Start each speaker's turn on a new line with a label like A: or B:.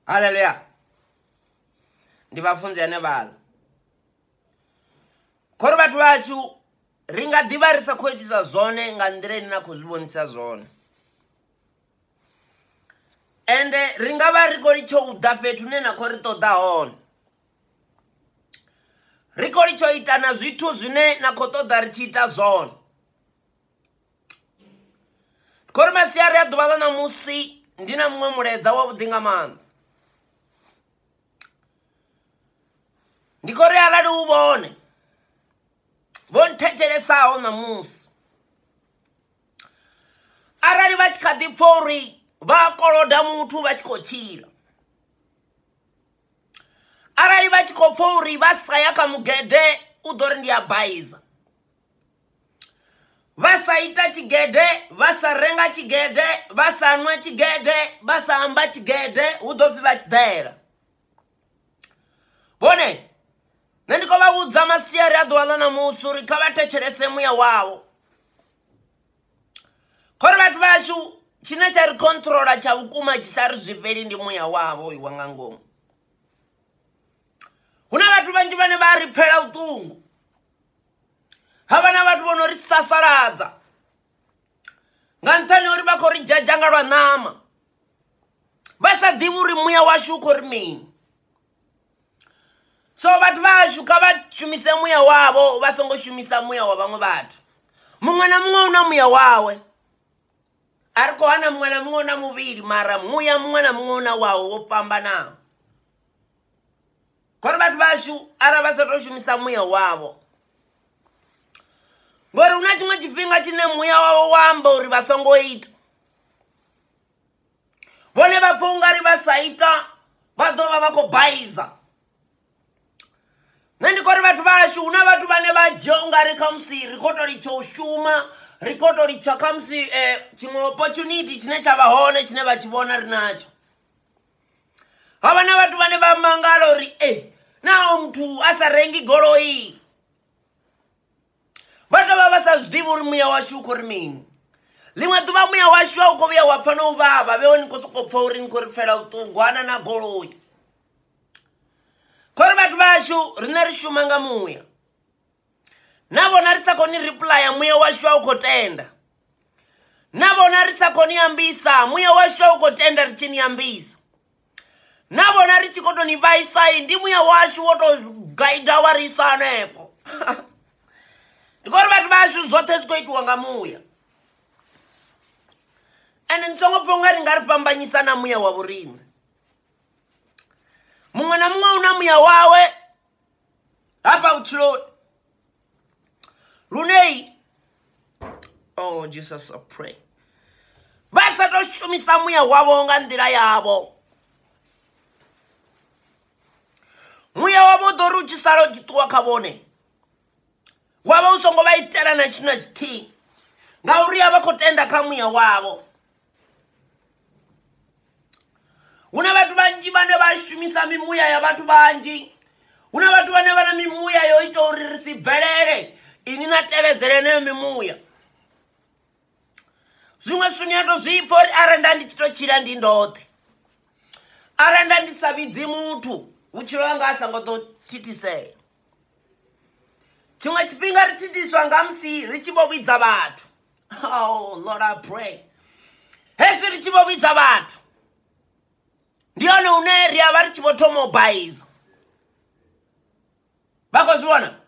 A: Hallelujah. Ndivafunze ane vala. Khori vhathu vashu ringa ḓivha ri sa khou itisa zwone nga nḓila ine na khou zwi vhonisa zwone. Ende ringa vha ri khou litsha u ḓa fhethu hune na khou ri ṱoḓa hone. Ri khou litsha u ita na zwithu zwine na khou ṱoḓa ri tshi ita zwone. Khori masiari a ḓuvha ḽa ṋamusi ndi na muṅwe mulaedza wavhuḓi nga maanḓa. Ndi khou ri arali u vhone vho nthetshelessaho ṋamusi, arali vha tshi kha ḓi pfha uri vha koloda muthu vha tshi khou tshila, arali vha tshi khou pfha uri vha sa ya kha mugede u ḓo ri ndi a baiza, vha sa ita tshigede, vha sa renga tshigede, vha sa nwa tshigede, vha sa amba tshigede, hu ḓo pfhi vha tshi ḓela. Vhone nṋe ndi khou vha vhudza masiari a ḓuvha ḽa ṋamusi uri kha vha thetshelese muya wavho. Khori vhathu vhashu tshine tsha ri controla tsha vhukuma tshi sa ri zwifheli ndi muya wavho iwa nga ngomu. Huna vhathu vhanzhi vhane vha ri pfela vhuṱungu, havha na vhathu vho no ri sasaladza nga nṱhani uri vha khou ri dzhadzha nga lwa ṋama, vha sa ḓivhi uri muya washu u khou ri mini. So vhathu vhashu kha vha shumise muya wavho vha songo shumisa muya wa vhaṅwe vhathu. Muṅwe na muṅwe una muya wawe, a ri khou hana muṅwe na muṅwe na muvhili, mara muya muṅwe na muṅwe una wawe wo fhambanaho. Khori vhathu vhashu arali vha sa tou shumisa muya wavho, ngori huna tshiṅwe tshifhinga tshine muya wavho wa amba uri vha songo ita, vhone vha pfha ungari vha sa ita vha ḓo vha vha khou baiza. Nṋe ndi khori vhathu vhashu huna vhathu vhane vha dzhia ungari khamusi ri khou tou litsha u shuma, ri khou tou litsha khamusi tshiṅwe opportunity tshine tsha vha hone tshine vha tshi vhona ri natsho. Havha na vhathu vhane vha mangala uri naho muthu a sa rengi goloi, vha tou vha vha sa zwiḓivhi uri muya washu u khou ri mini. Ḽiṅwe ḓuvha muya washu a u khou vhuya wa pfha no u vhavha, vhe ni khou sokou pfha uri ni khou ri pfela vhuṱungu hana na goloi. Khori vhathu vhashu riṋe ri shuma nga muya, na vhona ri sa koni replya muya washu a u khou tenda, na vhona ri sa koni ambisa muya washu a u khou tenda ri tshi ni ambisa, na vhona ri tshi khou tou ni vhaisai ndi muya washu wo tou gaida wa ri isa hanefho. Ndi khori vhathu vhashu zwoṱhe zwi khou itiwa nga muya, ende ndi songo pfha unga ri nga ri fhambanyisa na muya wa vhoriṋe. Muṅwe na muṅwe una muya wawe hafha vhutshiloni lune, oh Jesus I pray, vha sa tou shumisa muya wavho nga nḓila yavho. Muya wavho u ḓo ri u tshi sala u tshi ṱuwa kha vhone, wavha u songo vha itela na tshithu na tshithihi ngauri a vha khou tenda kha muya wavho. Huna vhathu vhanzhi vhane vha shumisa mimuya ya vhathu vhanzhi, huna vhathu vhane vha na mimuya yo ita uri ri si bvelele ini na tevhedzele heneyo mimuya. Zwiṅwe zwithu ni a tou zwi pfha uri arali nda ndi tshi tou tshila ndi ndoṱhe, arali nda ndi sa vhidzi muthu vhutshilo hanga a songo ḓo thithisea. Tshiṅwe tshifhinga ri thithiswa nga musi ri tshi vho vhidza vhathu. Oh Lord I pray, hezwi ri tshi vho vhidza vhathu ndi hone hune ri a vha ri tshi vho thoma u baiza. Vha khou zwi vhona?